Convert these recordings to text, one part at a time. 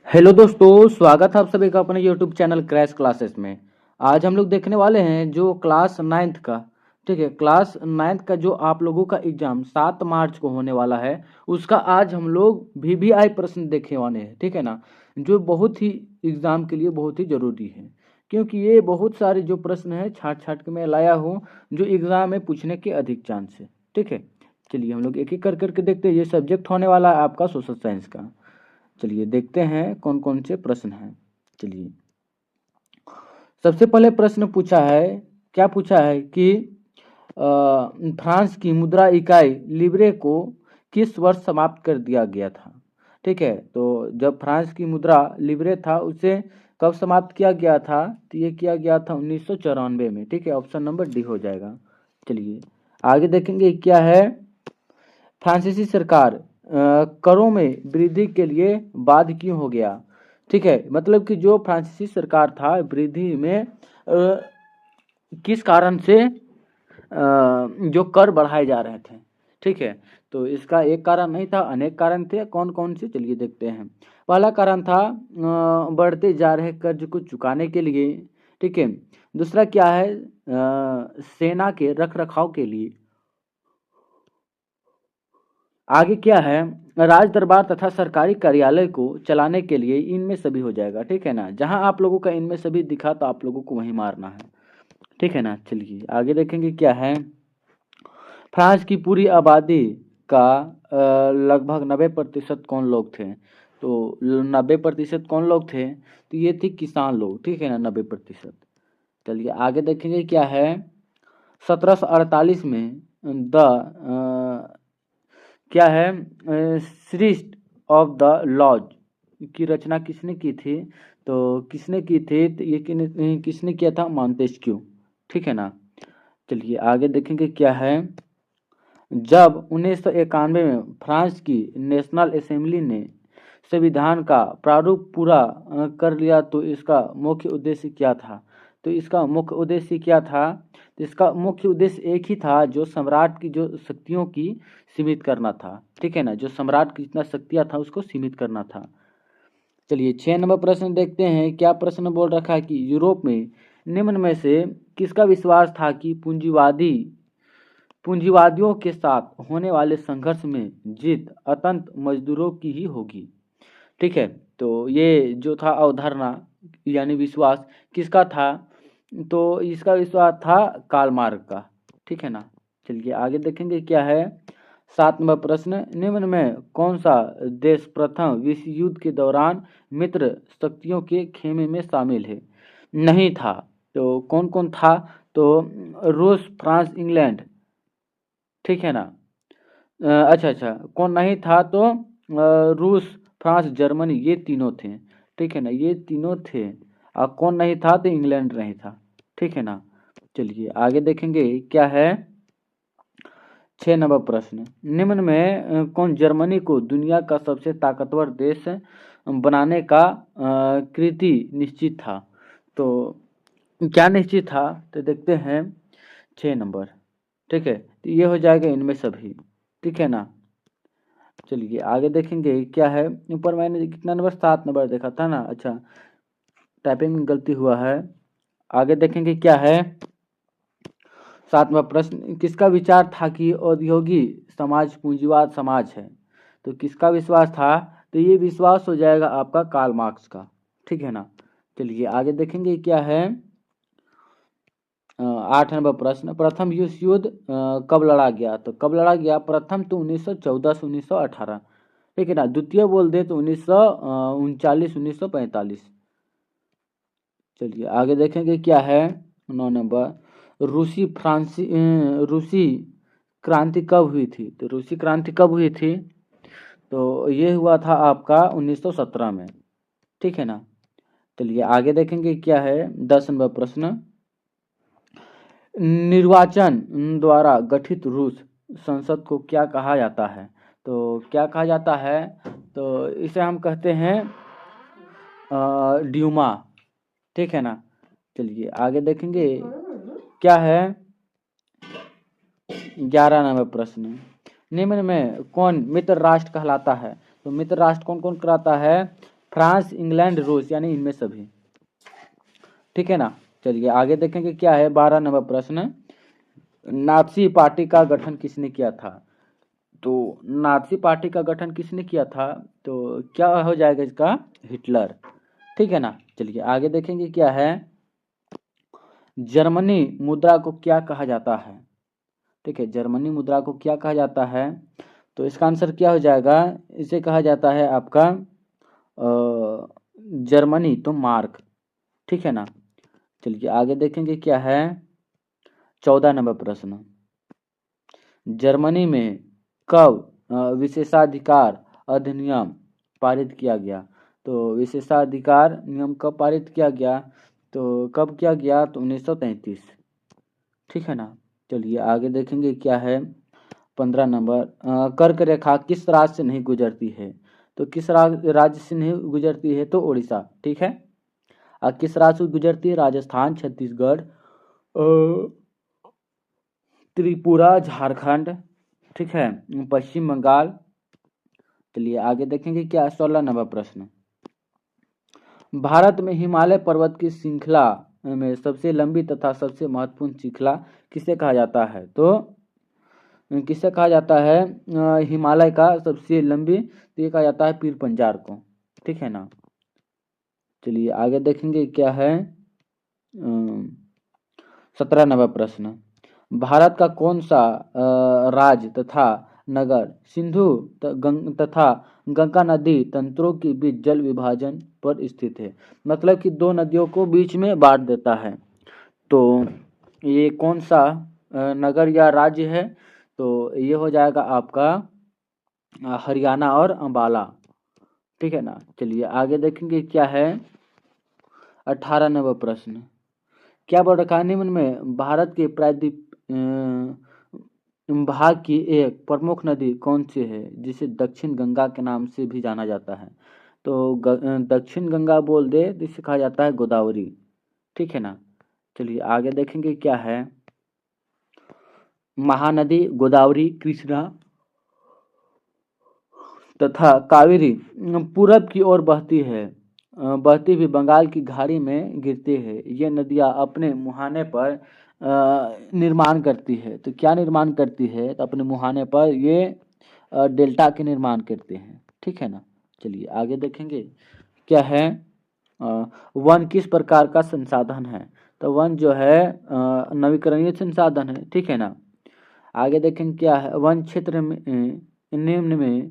Hello दोस्तों, स्वागत है आप सभी का अपने यूट्यूब चैनल क्रैश क्लासेस में। आज हम लोग देखने वाले हैं जो क्लास नाइन्थ का, ठीक है, क्लास नाइन्थ का जो आप लोगों का एग्जाम 7 मार्च को होने वाला है, उसका आज हम लोग वीवीआई प्रश्न देखने वाले हैं, ठीक है ना। जो बहुत ही एग्जाम के लिए बहुत ही ज़रूरी है, क्योंकि ये बहुत सारे जो प्रश्न हैं छाट छाट के मैं लाया हूँ जो एग्जाम में पूछने के अधिक चांस है, ठीक है। चलिए हम लोग एक एक कर करके देखते हैं। ये सब्जेक्ट होने वाला है आपका सोशल साइंस का। चलिए देखते हैं कौन कौन से प्रश्न हैं। चलिए सबसे पहले प्रश्न पूछा है, क्या पूछा है कि फ्रांस की मुद्रा इकाई लिब्रे को किस वर्ष समाप्त कर दिया गया था। ठीक है, तो जब फ्रांस की मुद्रा लिब्रे था उसे कब समाप्त किया गया था, तो ये किया गया था 1994 में। ठीक है, ऑप्शन नंबर डी हो जाएगा। चलिए आगे देखेंगे क्या है। फ्रांसीसी सरकार करों में वृद्धि के लिए बाध्य क्यों हो गया। ठीक है, मतलब कि जो फ्रांसीसी सरकार था वृद्धि में किस कारण से जो कर बढ़ाए जा रहे थे। ठीक है, तो इसका एक कारण नहीं था, अनेक कारण थे। कौन कौन से, चलिए देखते हैं। पहला कारण था बढ़ते जा रहे कर्ज को चुकाने के लिए। ठीक है, दूसरा क्या है, सेना के रख रखाव के लिए। आगे क्या है, राज दरबार तथा सरकारी कार्यालय को चलाने के लिए। इनमें सभी हो जाएगा, ठीक है ना। जहां आप लोगों का इनमें सभी दिखा तो आप लोगों को वहीं मारना है, ठीक है ना। चलिए आगे देखेंगे क्या है। फ्रांस की पूरी आबादी का लगभग 90% कौन लोग थे। तो 90% कौन लोग थे, तो ये थे किसान लोग, ठीक है ना, 90%। चलिए आगे देखेंगे क्या है। 1748 में क्या है, सृष्ट ऑफ द लॉज की रचना किसने की थी। तो किसने की थी, तो ये किसने किया था, मॉन्टेस्क्यू, ठीक है ना। चलिए आगे देखेंगे क्या है। जब 1991 में फ्रांस की नेशनल असेंबली ने संविधान का प्रारूप पूरा कर लिया तो इसका मुख्य उद्देश्य क्या था। तो इसका मुख्य उद्देश्य क्या था, तो इसका मुख्य उद्देश्य एक ही था, जो सम्राट की जो शक्तियों की सीमित करना था, ठीक है ना। जो सम्राट की जितना शक्तियाँ था उसको सीमित करना था। चलिए 6 नंबर प्रश्न देखते हैं। क्या प्रश्न बोल रखा है कि यूरोप में निम्न में से किसका विश्वास था कि पूंजीवादियों के साथ होने वाले संघर्ष में जीत अतंत मजदूरों की ही होगी। ठीक है, तो ये जो था अवधारणा यानी विश्वास किसका था, तो इसका विश्वास था कार्ल मार्क्स का, ठीक है ना। चलिए आगे देखेंगे क्या है। 7 नंबर प्रश्न, निम्न में कौन सा देश प्रथम विश्व युद्ध के दौरान मित्र शक्तियों के खेमे में शामिल है, नहीं था। तो कौन कौन था, तो रूस, फ्रांस, इंग्लैंड, ठीक है ना। अच्छा अच्छा, कौन नहीं था, तो रूस, फ्रांस, जर्मनी, ये तीनों थे, ठीक है ना, ये तीनों थे। और कौन नहीं था, तो इंग्लैंड नहीं था, ठीक है ना। चलिए आगे देखेंगे क्या है। 6 नंबर प्रश्न, निम्न में कौन जर्मनी को दुनिया का सबसे ताकतवर देश बनाने का कृति निश्चित था। तो क्या निश्चित था, तो देखते हैं 6 नंबर, ठीक है, तो ये हो जाएगा इनमें सभी, ठीक है ना। चलिए आगे देखेंगे क्या है। ऊपर मैंने कितना नंबर, 7 नंबर देखा था ना, अच्छा टाइपिंग में गलती हुआ है। आगे देखेंगे क्या है। 7वां प्रश्न, किसका विचार था कि औद्योगिक समाज पूंजीवाद समाज है। तो किसका विश्वास था, तो ये विश्वास हो जाएगा आपका कार्ल मार्क्स का, ठीक है ना। चलिए आगे देखेंगे क्या है। 8 नंबर प्रश्न, प्रथम विश्व युद्ध कब लड़ा गया। तो कब लड़ा गया, प्रथम तो 1914 से 1918, ठीक है ना। द्वितीय बोल दे तो 1939 1945। चलिए आगे देखेंगे क्या है। 9 नंबर, रूसी क्रांति कब हुई थी। तो रूसी क्रांति कब हुई थी, तो ये हुआ था आपका 1917 में, ठीक है ना। चलिए आगे देखेंगे क्या है। 10 नंबर प्रश्न, निर्वाचन द्वारा गठित रूस संसद को क्या कहा जाता है। तो क्या कहा जाता है, तो इसे हम कहते हैं ड्यूमा, ठीक है ना। चलिए आगे देखेंगे क्या है। 11 नंबर प्रश्न, निम्न में कौन मित्र राष्ट्र कहलाता है। तो मित्र राष्ट्र कौन कौन कहलाता है, फ्रांस, इंग्लैंड, रूस, यानी इनमें सभी। ठीक है ना। चलिए आगे देखेंगे क्या है 12 नंबर प्रश्न। नाथसी पार्टी का गठन किसने किया था? तो नाथसी पार्टी का गठन किसने किया था? तो क्या हो जाएगा इसका? हिटलर। ठीक है ना। चलिए आगे देखेंगे क्या है। जर्मनी मुद्रा को क्या कहा जाता है? ठीक है, जर्मनी मुद्रा को क्या कहा जाता है? तो इसका आंसर क्या हो जाएगा? इसे कहा जाता है आपका जर्मनी तो मार्क। ठीक है ना। चलिए आगे देखेंगे क्या है 14 नंबर प्रश्न। जर्मनी में कब विशेषाधिकार अधिनियम पारित किया गया? तो विशेषाधिकार नियम कब पारित किया गया? तो कब किया गया? तो 1933। ठीक है ना। चलिए आगे देखेंगे क्या है 15 नंबर। कर्क रेखा किस राज्य से नहीं गुजरती है? तो किस राज्य से नहीं गुजरती है? तो उड़ीसा। ठीक है। किस राज्य से गुजरती है? राजस्थान, छत्तीसगढ़, त्रिपुरा, झारखंड। ठीक है, पश्चिम बंगाल। चलिए आगे देखेंगे क्या 16 नंबर प्रश्न। भारत में हिमालय पर्वत की श्रृंखला में सबसे लंबी तथा सबसे महत्वपूर्ण श्रृंखला किसे कहा जाता है? तो किसे कहा जाता है हिमालय का सबसे लंबी? तो ये कहा जाता है पीर पंजाल को। ठीक है ना। चलिए आगे देखेंगे क्या है 17 नंबर प्रश्न। भारत का कौन सा राज्य तथा नगर सिंधु तथा गंगा नदी तंत्रों के बीच जल विभाजन पर स्थित है? मतलब कि दो नदियों को बीच में बांट देता है। तो ये कौन सा नगर या राज्य है? तो ये हो जाएगा आपका हरियाणा और अम्बाला। ठीक है ना। चलिए आगे देखेंगे क्या है 18 नंबर प्रश्न। क्या बड़का निम्न में भारत के प्रायद्वीप भाग की एक प्रमुख नदी कौन सी है जिसे दक्षिण गंगा के नाम से भी जाना जाता है? तो दक्षिण गंगा बोल दे तो इसे कहा जाता है गोदावरी। ठीक है ना। चलिए आगे देखेंगे क्या है महानदी गोदावरी, कृष्णा तथा कावेरी पूरब की ओर बहती है। बहती हुई बंगाल की खाड़ी में गिरती है। ये नदियाँ अपने मुहाने पर निर्माण करती है। तो क्या निर्माण करती है? तो अपने मुहाने पर ये डेल्टा के निर्माण करते हैं। ठीक है ना। चलिए आगे देखेंगे क्या है वन किस प्रकार का संसाधन है? तो वन जो है नवीकरणीय संसाधन है। ठीक है ना। आगे देखेंगे क्या है वन क्षेत्र में निम्न में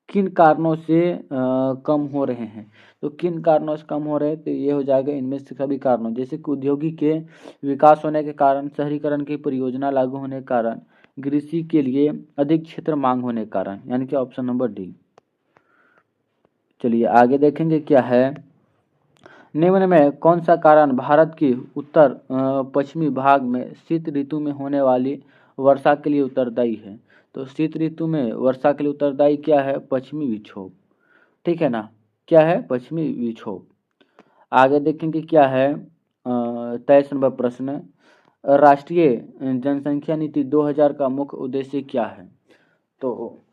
किन कारणों से कम हो रहे हैं? तो किन कारणों से कम हो रहे हैं? तो ये हो जाएगा इनमें से सभी कारणों, जैसे कि औद्योगिक के विकास होने के कारण, शहरीकरण की परियोजना लागू होने के कारण, कृषि के लिए अधिक क्षेत्र मांग होने के कारण, यानी कि ऑप्शन नंबर डी। चलिए आगे देखेंगे क्या है निम्न में कौन सा कारण भारत के उत्तर पश्चिमी भाग में शीत ऋतु में होने वाली वर्षा के लिए उत्तरदायी है? तो शीत ऋतु में वर्षा के लिए उत्तरदायी क्या है? पश्चिमी विक्षोभ। ठीक है ना। क्या है? पश्चिमी विक्षोभ। आगे देखेंगे क्या है 23 नंबर प्रश्न। राष्ट्रीय जनसंख्या नीति 2000 का मुख्य उद्देश्य क्या है? तो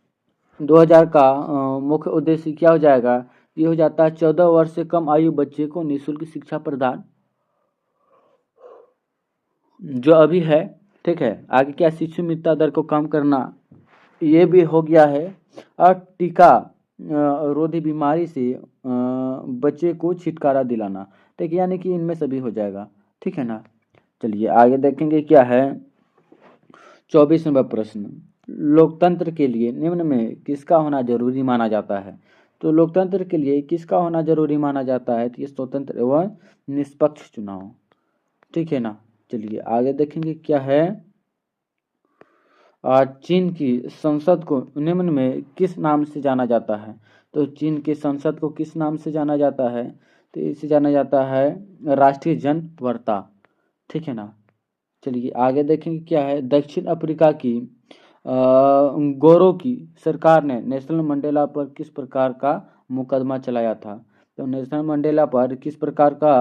2000 का मुख्य उद्देश्य क्या हो जाएगा? ये हो जाता है 14 वर्ष से कम आयु बच्चे को निःशुल्क शिक्षा प्रदान, जो अभी है। ठीक है। आगे क्या शिशु मृत्यु दर को कम करना, ये भी हो गया है। और टीका रोधी बीमारी से बच्चे को छुटकारा दिलाना। ठीक है, यानी कि इनमें सभी हो जाएगा। ठीक है ना। चलिए आगे देखेंगे क्या है 24 नंबर प्रश्न। लोकतंत्र के लिए निम्न में किसका होना जरूरी माना जाता है? तो लोकतंत्र के लिए किसका होना जरूरी माना जाता है? तो ये स्वतंत्र एवं निष्पक्ष चुनाव। ठीक है ना। चलिए आगे देखेंगे क्या है चीन की संसद को निम्न में किस नाम से जाना जाता है? तो चीन की संसद को किस नाम से जाना जाता है? तो इसे जाना जाता है राष्ट्रीय जन वार्ता। ठीक है ना। चलिए आगे देखेंगे क्या है दक्षिण अफ्रीका की गोरो की सरकार ने नेल्सन मंडेला पर किस प्रकार का मुकदमा चलाया था? तो नेल्सन मंडेला पर किस प्रकार का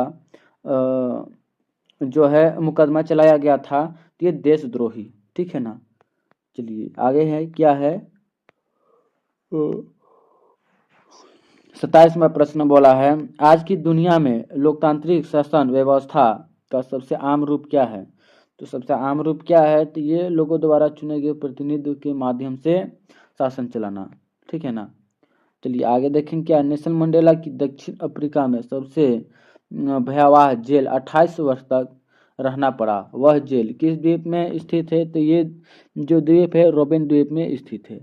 जो है मुकदमा चलाया गया था? तो ये देशद्रोही। ठीक है ना। चलिए आगे है क्या है 27वां प्रश्न बोला है, आज की दुनिया में लोकतांत्रिक शासन व्यवस्था का सबसे आम रूप क्या है? तो सबसे आम रूप क्या है? तो ये लोगों द्वारा चुने गए प्रतिनिधि के माध्यम से शासन चलाना, ठीक है ना। चलिए आगे देखें क्या, नेल्सन मंडेला की दक्षिण अफ्रीका में सबसे भयावह जेल 28 वर्ष तक रहना पड़ा। वह जेल किस द्वीप में स्थित है? तो ये जो द्वीप है रोबेन द्वीप में स्थित है,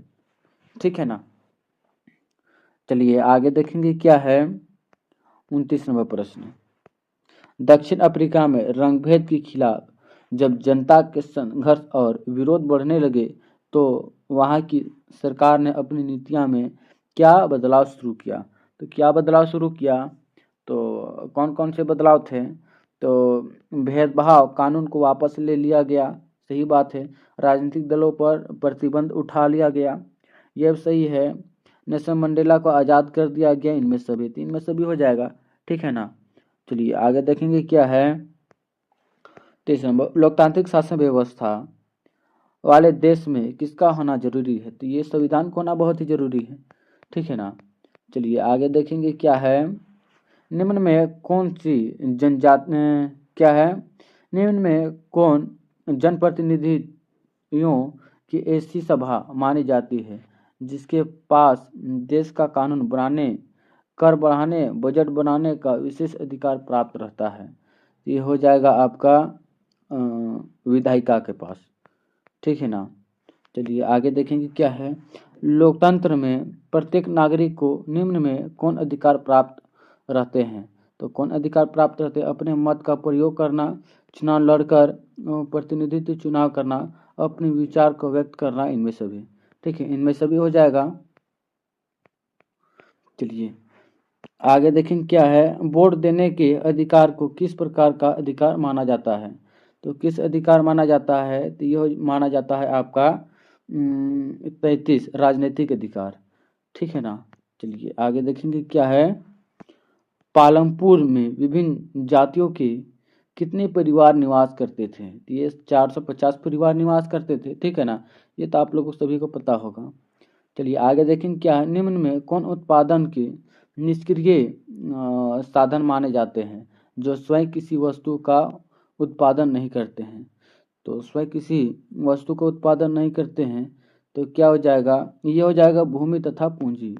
ठीक है ना। चलिए आगे देखेंगे क्या है 29वां प्रश्न, दक्षिण अफ्रीका में रंगभेद के खिलाफ जब जनता के संघर्ष और विरोध बढ़ने लगे तो वहाँ की सरकार ने अपनी नीतियाँ में क्या बदलाव शुरू किया? तो क्या बदलाव शुरू किया? तो कौन कौन से बदलाव थे? तो भेदभाव कानून को वापस ले लिया गया, सही बात है। राजनीतिक दलों पर प्रतिबंध उठा लिया गया, यह सही है। नेल्सन मंडेला को आज़ाद कर दिया गया, इनमें सभी, तीन में सभी हो जाएगा, ठीक है ना। चलिए आगे देखेंगे क्या है 23 नंबर, लोकतांत्रिक शासन व्यवस्था वाले देश में किसका होना जरूरी है? तो ये संविधान को होना बहुत ही जरूरी है, ठीक है ना। चलिए आगे देखेंगे क्या है, निम्न में कौन सी जनजाति क्या है, निम्न में कौन जनप्रतिनिधियों की ऐसी सभा मानी जाती है जिसके पास देश का कानून बनाने, कर बढ़ाने, बजट बनाने का विशेष अधिकार प्राप्त रहता है? ये हो जाएगा आपका विधायिका के पास, ठीक है ना। चलिए आगे देखेंगे क्या है, लोकतंत्र में प्रत्येक नागरिक को निम्न में कौन अधिकार प्राप्त रहते हैं? तो कौन अधिकार प्राप्त रहते हैं? अपने मत का प्रयोग करना, चुनाव लड़कर प्रतिनिधित्व चुनाव करना, अपने विचार को व्यक्त करना, इनमें सभी, ठीक है, इनमें सभी हो जाएगा। चलिए आगे देखें क्या है, वोट देने के अधिकार को किस प्रकार का अधिकार माना जाता है? तो किस अधिकार माना जाता है? तो यह माना जाता है आपका 33 राजनीतिक अधिकार, ठीक है ना। चलिए आगे देखेंगे क्या है, पालमपुर में विभिन्न जातियों के कितने परिवार निवास करते थे? तो ये 450 परिवार निवास करते थे, ठीक है ना। ये तो आप लोगों को सभी को पता होगा। चलिए आगे देखें क्या है, निम्न में कौन उत्पादन के निष्क्रिय साधन माने जाते हैं जो स्वयं किसी वस्तु का उत्पादन नहीं करते हैं? तो स्वयं किसी वस्तु का उत्पादन नहीं करते हैं तो क्या हो जाएगा? ये हो जाएगा भूमि तथा पूंजी।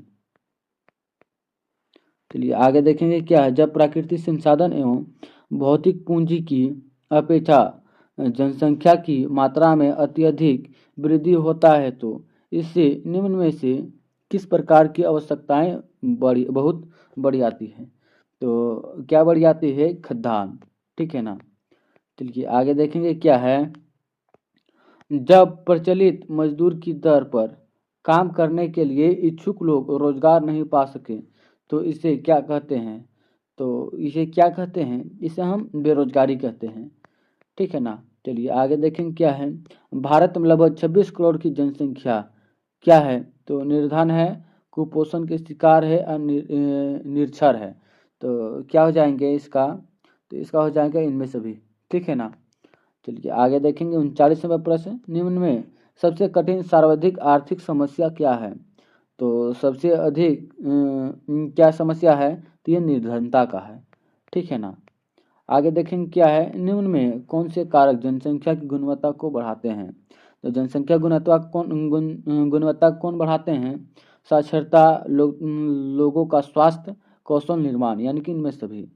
चलिए आगे देखेंगे क्या है, जब प्राकृतिक संसाधन एवं भौतिक पूंजी की अपेक्षा जनसंख्या की मात्रा में अत्यधिक वृद्धि होता है तो इससे निम्न में से किस प्रकार की आवश्यकताएं बहुत बढ़ जाती है? तो क्या बढ़ जाती है? खाद्यान्न, ठीक है ना। चलिए आगे देखेंगे क्या है, जब प्रचलित मजदूर की दर पर काम करने के लिए इच्छुक लोग रोजगार नहीं पा सके तो इसे क्या कहते हैं? तो इसे क्या कहते हैं? इसे हम बेरोजगारी कहते हैं, ठीक है ना। चलिए आगे देखें क्या है, भारत में लगभग 26 करोड़ की जनसंख्या क्या है? तो निर्धन है, कुपोषण के शिकार है और निरक्षर है। तो क्या हो जाएंगे इसका? तो इसका हो जाएगा इनमें सभी, ठीक है ना। चलिए आगे देखेंगे 39वां प्रश्न, निम्न में सबसे कठिन सर्वाधिक आर्थिक समस्या क्या है? तो सबसे अधिक क्या समस्या है? तो ये निर्धनता का है, ठीक है ना। आगे देखेंगे क्या है, निम्न में कौन से कारक जनसंख्या की गुणवत्ता को बढ़ाते हैं? तो जनसंख्या गुणवत्ता कौन बढ़ाते हैं? साक्षरता, लोगों का स्वास्थ्य, कौशल निर्माण, यानी कि इनमें सभी,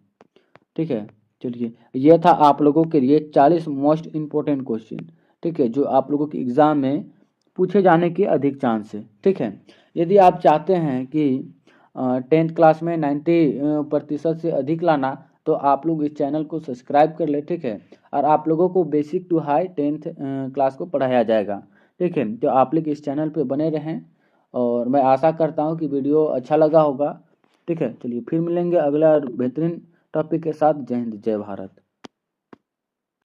ठीक है। चलिए यह था आप लोगों के लिए 40 मोस्ट इम्पोर्टेंट क्वेश्चन, ठीक है, जो आप लोगों के एग्जाम में पूछे जाने के अधिक चांस है, ठीक है। यदि आप चाहते हैं कि 10th क्लास में 90% से अधिक लाना तो आप लोग इस चैनल को सब्सक्राइब कर ले, ठीक है। और आप लोगों को basic to high 10th class को पढ़ाया जाएगा, ठीक है। तो आप लोग इस चैनल पे बने रहें और मैं आशा करता हूँ कि वीडियो अच्छा लगा होगा, ठीक है। चलिए फिर मिलेंगे अगला बेहतरीन टॉपिक के साथ। जय हिंद, जय भारत।